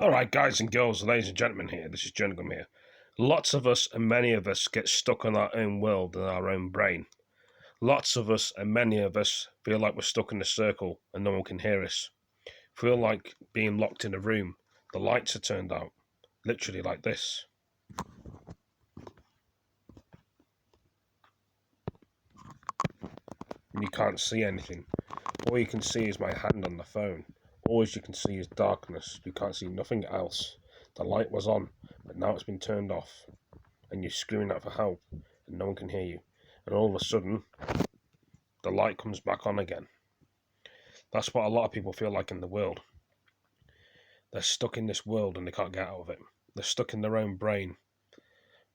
Alright, guys and girls, ladies and gentlemen here, this is Jerningam here. Lots of us and many of us get stuck in our own world and our own brain. Lots of us and many of us feel like we're stuck in a circle and no one can hear us. Feel like being locked in a room. The lights are turned out. Literally like this. And you can't see anything. All you can see is my hand on the phone. All you can see is darkness. You can't see nothing else. The light was on, but now it's been turned off. And you're screaming out for help, and no one can hear you. And all of a sudden, the light comes back on again. That's what a lot of people feel like in the world. They're stuck in this world and they can't get out of it. They're stuck in their own brain.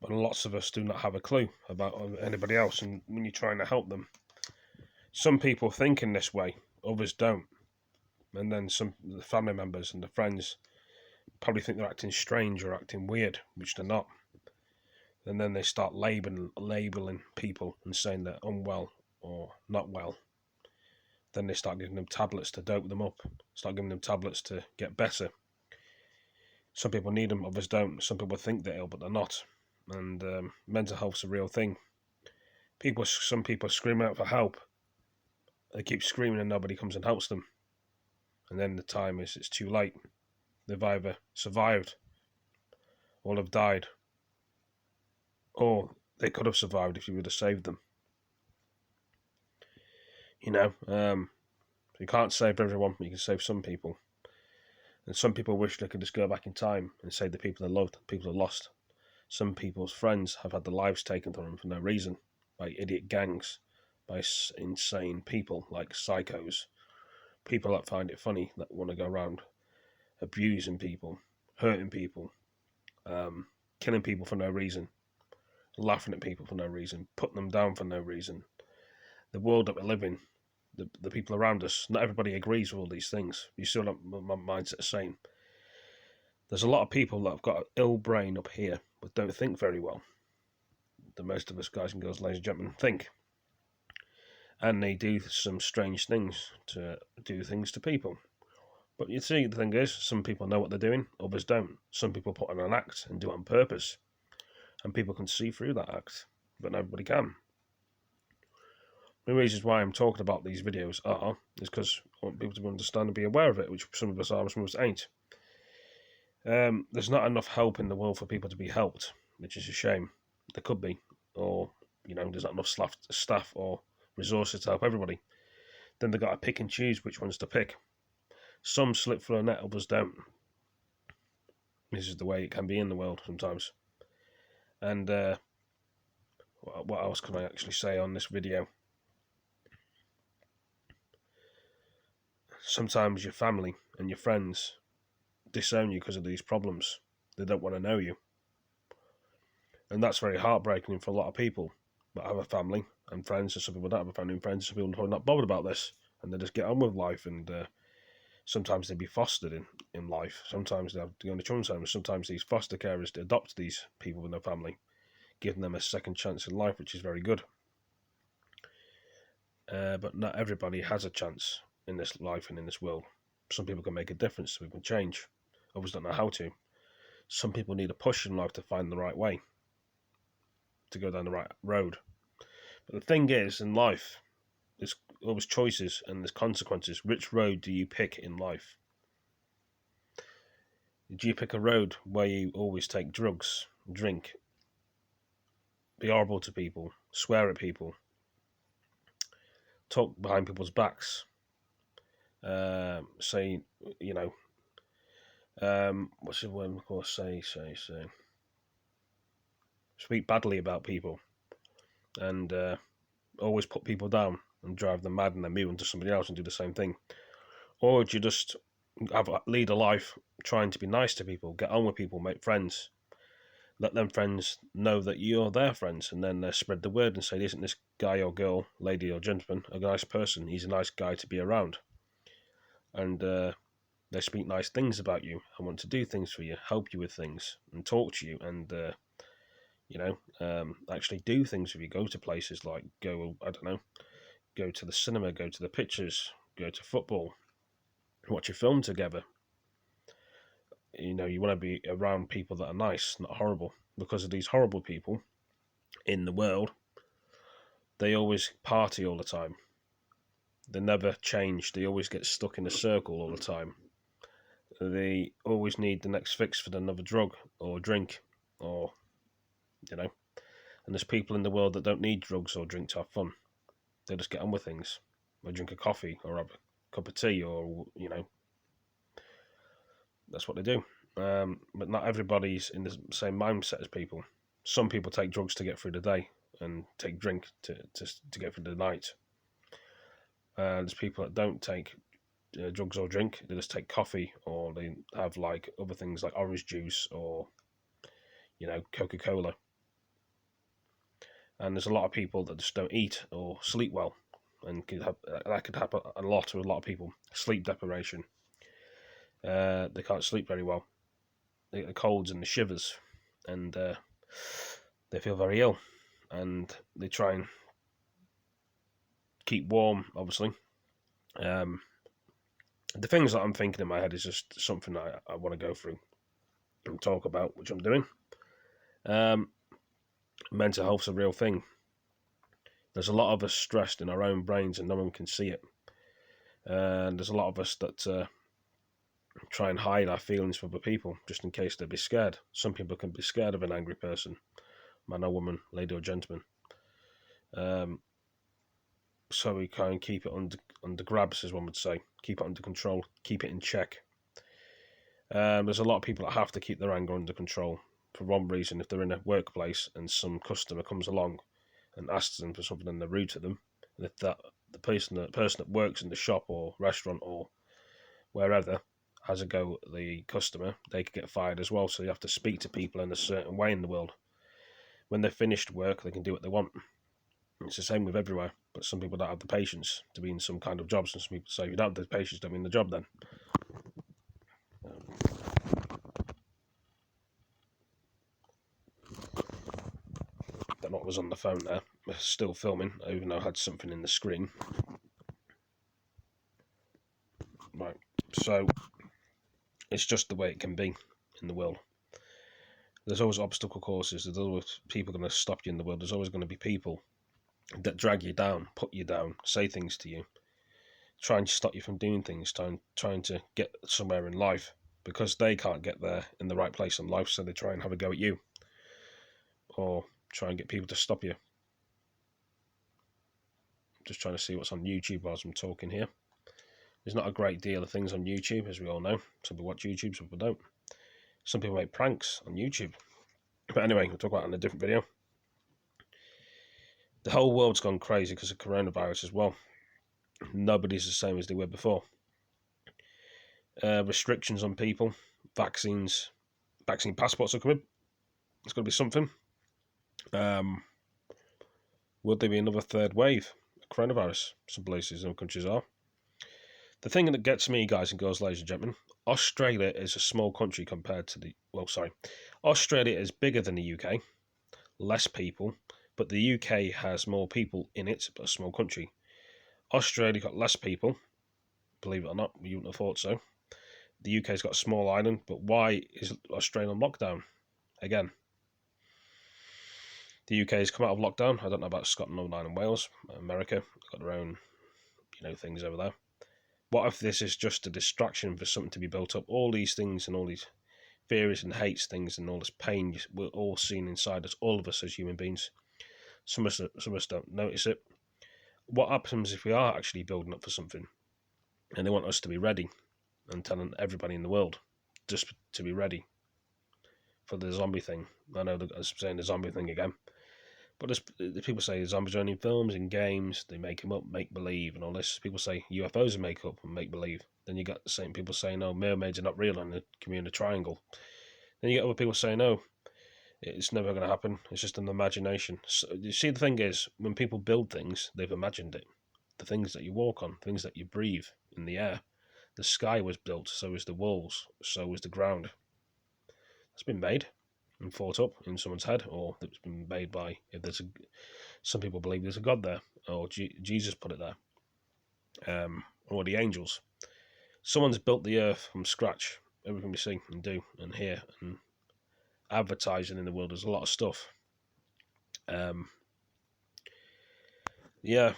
But lots of us do not have a clue about anybody else, and when you're trying to help them. Some people think in this way, others don't. And then the family members and the friends probably think they're acting strange or acting weird, which they're not. And then they start labeling people and saying they're unwell or not well. Then they start giving them tablets to dope them up, start giving them tablets to get better. Some people need them, others don't. Some people think they're ill, but they're not. And mental health's a real thing. Some people scream out for help. They keep screaming and nobody comes and helps them. And then the time is, it's too late. They've either survived or have died. Or they could have survived if you would have saved them. You can't save everyone, but you can save some people. And some people wish they could just go back in time and save the people they loved, the people they lost. Some people's friends have had their lives taken from them for no reason, by idiot gangs, by insane people like psychos, people that find it funny, that want to go around abusing people, hurting people, killing people for no reason, laughing at people for no reason, putting them down for no reason. The world that we live in, the people around us, not everybody agrees with all these things. You still have my mindset the same. There's a lot of people that have got an ill brain up here, but don't think very well. The most of us guys and girls, ladies and gentlemen, think. And they do some strange things to do things to people. But you see, the thing is, some people know what they're doing, others don't. Some people put on an act and do it on purpose. And people can see through that act, but nobody can. The reasons why I'm talking about these videos is because I want people to understand and be aware of it, which some of us are and some of us ain't. There's not enough help in the world for people to be helped, which is a shame. There could be, or there's not enough staff or resources to help everybody. Then they've got to pick and choose which ones to pick. Some slip through a net, others don't. This is the way it can be in the world sometimes. And what else can I actually say on this video? Sometimes your family and your friends disown you because of these problems. They don't want to know you. And that's very heartbreaking for a lot of people that have a family and friends, and some people don't have a family and friends, some people are probably not bothered about this, and they just get on with life, and sometimes they be fostered in life. Sometimes they have to go into children's homes. Sometimes these foster carers adopt these people with no family, giving them a second chance in life, which is very good. But not everybody has a chance in this life and in this world. Some people can make a difference, some people can change. Others don't know how to. Some people need a push in life to find the right way, to go down the right road. But the thing is, in life, there's always choices and there's consequences. Which road do you pick in life? Do you pick a road where you always take drugs, drink, be horrible to people, swear at people, talk behind people's backs, say, what's the word? Of course, say, speak badly about people, and always put people down and drive them mad, and then move on to somebody else and do the same thing? Or do you just lead a life trying to be nice to people, get on with people, make friends, let them friends know that you're their friends, and then spread the word and say, isn't this guy or girl, lady or gentleman, a nice person? He's a nice guy to be around. And they speak nice things about you and want to do things for you, help you with things, and talk to you, and actually do things with you. Go to places like go to the cinema, go to the pictures, go to football, watch a film together. you want to be around people that are nice, not horrible. Because of these horrible people in the world, they always party all the time. They never change. They always get stuck in a circle all the time. They always need the next fix for another drug or drink, or and there's people in the world that don't need drugs or drink to have fun. They just get on with things. They drink a coffee or have a cup of tea, or that's what they do. But not everybody's in the same mindset as people. Some people take drugs to get through the day and take drink to get through the night. There's people that don't take drugs or drink. They just take coffee, or they have like other things like orange juice or Coca-Cola. And there's a lot of people that just don't eat or sleep well, and that could happen a lot with a lot of people. Sleep deprivation. They can't sleep very well. They get the colds and the shivers, and they feel very ill, and they try and keep warm, obviously. The things that I'm thinking in my head is just something I want to go through and talk about, which I'm doing. Mental health's a real thing. There's a lot of us stressed in our own brains and no one can see it. And there's a lot of us that try and hide our feelings from other people just in case they'd be scared. Some people can be scared of an angry person, man or woman, lady or gentleman. So we kind of keep it under grabs, as one would say. Keep it under control, keep it in check. There's a lot of people that have to keep their anger under control for one reason. If they're in a workplace and some customer comes along and asks them for something and they're rude to them, and if the person that works in the shop or restaurant or wherever has a go at the customer, they could get fired as well. So you have to speak to people in a certain way in the world. When they've finished work, they can do what they want. It's the same with everywhere, but some people don't have the patience to be in some kind of jobs, and some people say, if you don't have the patience, don't be in the job then. Don't know what was on the phone there. We're still filming, even though I had something in the screen. Right, so it's just the way it can be in the world. There's always obstacle courses, there's always people going to stop you in the world, there's always going to be people that drag you down, put you down, say things to you, trying to stop you from doing things, trying to get somewhere in life, because they can't get there in the right place in life, so they try and have a go at you, or try and get people to stop you. Just trying to see what's on YouTube whilst I'm talking here. There's not a great deal of things on YouTube, as we all know. Some people watch YouTube, some people don't. Some people make pranks on YouTube. But anyway, we'll talk about it in a different video. The whole world's gone crazy because of coronavirus as well. Nobody's the same as they were before. Restrictions on people, vaccine passports are coming. It's going to be something. Would there be another third wave of coronavirus? Some places, some countries are. The thing that gets me, guys and girls, ladies and gentlemen, Australia is a small country compared to Australia is bigger than the UK, less people, but the UK has more people in it, but a small country. Australia got less people, believe it or not, you wouldn't have thought so. The UK's got a small island, but why is Australia on lockdown again? The UK has come out of lockdown. I don't know about Scotland, Northern Ireland, Wales, America. They've got their own, things over there. What if this is just a distraction for something to be built up? All these things and all these fears and hates things and all this pain we're all seeing inside us, all of us as human beings. Some of us don't notice it. What happens if we are actually building up for something and they want us to be ready, and telling everybody in the world just to be ready for the zombie thing? I know I'm saying the zombie thing again. But as people say, zombies are only in films and games, they make them up, make believe, and all this. People say UFOs are make up and make believe. Then you got the same people saying, no, mermaids are not real in the Bermuda Triangle. Then you get other people saying, no, it's never going to happen. It's just an imagination. So, you see, the thing is, when people build things, they've imagined it. The things that you walk on, things that you breathe in the air. The sky was built, so is the walls, so is the ground. It's been made and thought up in someone's head, or it's been made by, some people believe there's a God there, or Jesus put it there, or the angels. Someone's built the earth from scratch, everything we see and do and hear and advertising in the world. There's a lot of stuff. Yeah,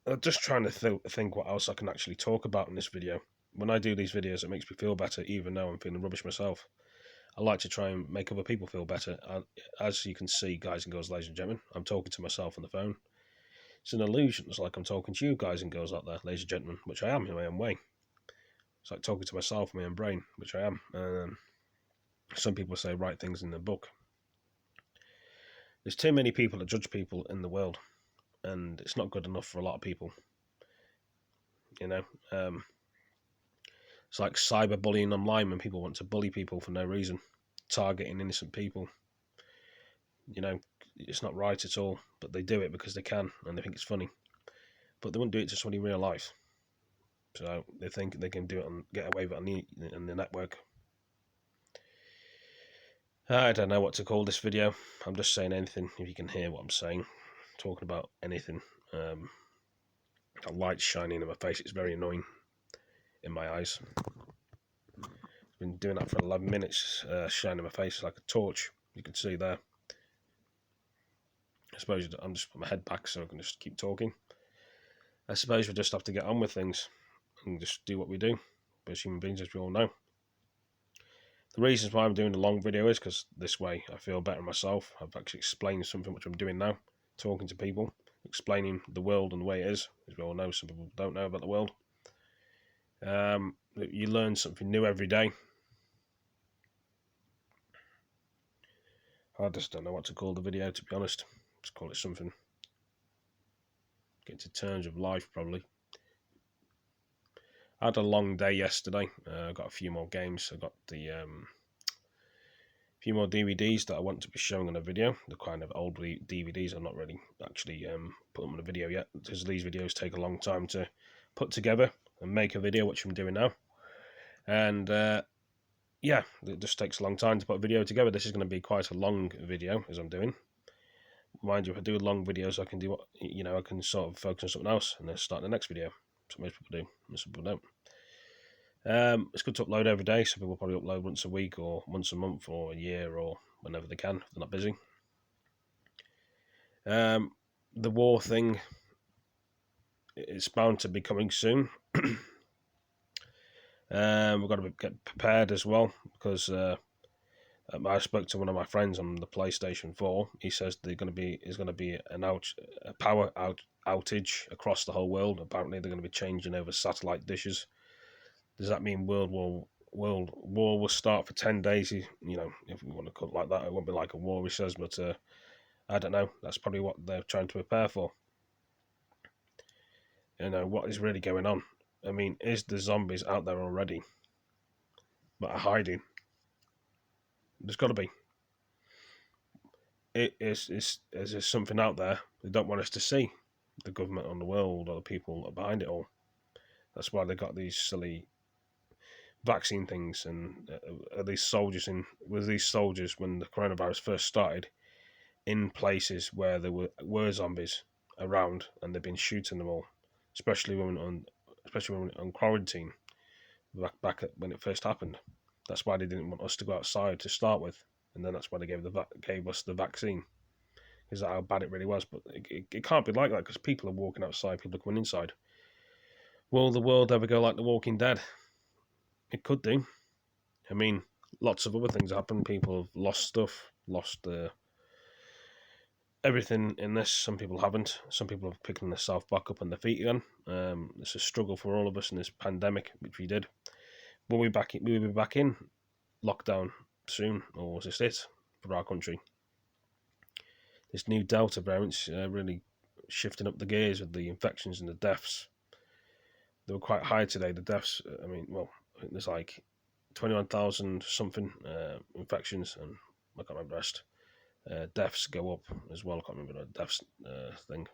I'm just trying to think what else I can actually talk about in this video. When I do these videos, it makes me feel better, even though I'm feeling rubbish myself. I like to try and make other people feel better. As you can see, guys and girls, ladies and gentlemen, I'm talking to myself on the phone. It's an illusion. It's like I'm talking to you guys and girls out there, ladies and gentlemen, which I am in my own way. It's like talking to myself in my own brain, which I am. Some people say write things in the book. There's too many people that judge people in the world, and it's not good enough for a lot of people. You know, it's like cyberbullying online when people want to bully people for no reason, targeting innocent people. You know, it's not right at all, but they do it because they can and they think it's funny. But they wouldn't do it to somebody in real life. So they think they can do it and get away with it on the network. I don't know what to call this video. I'm just saying anything if you can hear what I'm saying. Talking about anything. A light shining in my face. It's very annoying in my eyes. I've been doing that for 11 minutes, shining in my face like a torch. You can see there. I suppose I'm just put my head back so I can just keep talking. I suppose we just have to get on with things and just do what we do as human beings, as we all know. The reasons why I'm doing a long video is because this way I feel better myself. I've actually explained something which I'm doing now, talking to people, explaining the world and the way it is. As we all know, some people don't know about the world. You learn something new every day. I just don't know what to call the video, to be honest. Just call it something. Get to terms of life, probably. I had a long day yesterday. I got a few more games. I got the few more DVDs that I want to be showing on a video. The kind of old DVDs. I'm not really actually put them on a video yet, because these videos take a long time to put together and make a video, which I'm doing now. And yeah, it just takes a long time to put a video together. This is going to be quite a long video, as I'm doing. Mind you, if I do long videos, I can do what, you know, I can sort of focus on something else and then start the next video. So most people do, most people don't. It's good to upload every day. Some people probably upload once a week or once a month or a year or whenever they can if they're not busy. The war thing is bound to be coming soon. We've got to get prepared as well, because I spoke to one of my friends on the PlayStation 4. He says there's going to be a power outage across the whole world. Apparently, they're going to be changing over satellite dishes. Does that mean world war will start for 10 days? You know, if we want to call it like that, it won't be like a war, he says, but I don't know. That's probably what they're trying to prepare for. You know, what is really going on? I mean, is the zombies out there already, but are hiding? There's got to be. Is there something out there they don't want us to see? The government on the world or the people behind it all. That's why they got these silly vaccine things, and these soldiers when the coronavirus first started, in places where there were zombies around, and they've been shooting them all, especially when on quarantine back when it first happened. That's why they didn't want us to go outside to start with, and then that's why they gave us the vaccine, because that's how bad it really was. But it can't be like that, because people are walking outside, people are coming inside. Will the world ever go like The Walking Dead? It could do. I mean, lots of other things happen. People have lost stuff, lost everything in this. Some people haven't. Some people have picked themselves back up on their feet again. It's a struggle for all of us in this pandemic, which we did. Will we be back in lockdown soon, or was this it for our country? This new Delta variant's really shifting up the gears with the infections and the deaths. They were quite high today, the deaths. I mean, well, I think there's like 21,000 something infections, and I can't remember the rest. Deaths go up as well. I can't remember the deaths thing.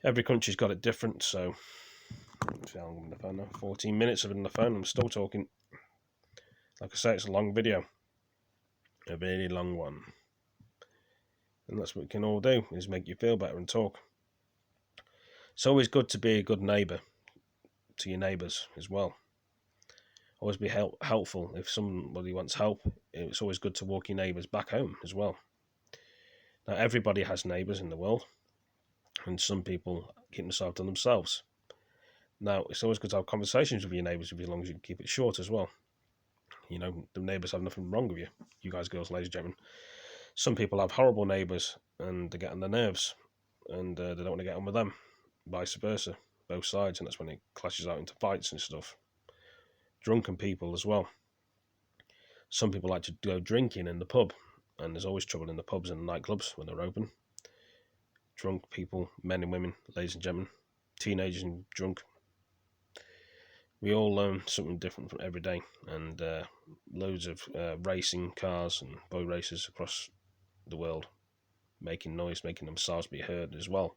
Every country's got it different, so I'm on the phone now. 14 minutes I've been on the phone. I'm still talking. Like I say, it's a long video, a really long one, and that's what we can all do, is make you feel better and talk. It's always good to be a good neighbour to your neighbours as well. Always be helpful. If somebody wants help, it's always good to walk your neighbours back home as well. Now, everybody has neighbours in the world, and some people keep themselves to themselves. Now, it's always good to have conversations with your neighbours, as long as you can keep it short as well. You know, the neighbours have nothing wrong with you. You guys, girls, ladies and gentlemen. Some people have horrible neighbours, and they get on their nerves, and they don't want to get on with them. Vice versa, both sides, and that's when it clashes out into fights and stuff. Drunken people as well. Some people like to go drinking in the pub, and there's always trouble in the pubs and nightclubs when they're open. Drunk people, men and women, ladies and gentlemen, teenagers and drunk. We all learn something different from every day, and loads of racing cars and boy racers across the world, making noise, making themselves be heard as well.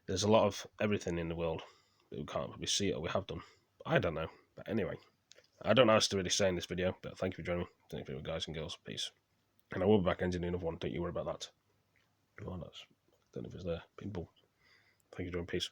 There's a lot of everything in the world, but we can't probably see it, or we have done. I don't know, but anyway, I don't know what to really say in this video, but thank you for joining me. Thank you for guys and girls, peace. And I will be back ending another one, don't you worry about that. Oh, that's, I don't know if it's there, people. Thank you for joining, peace.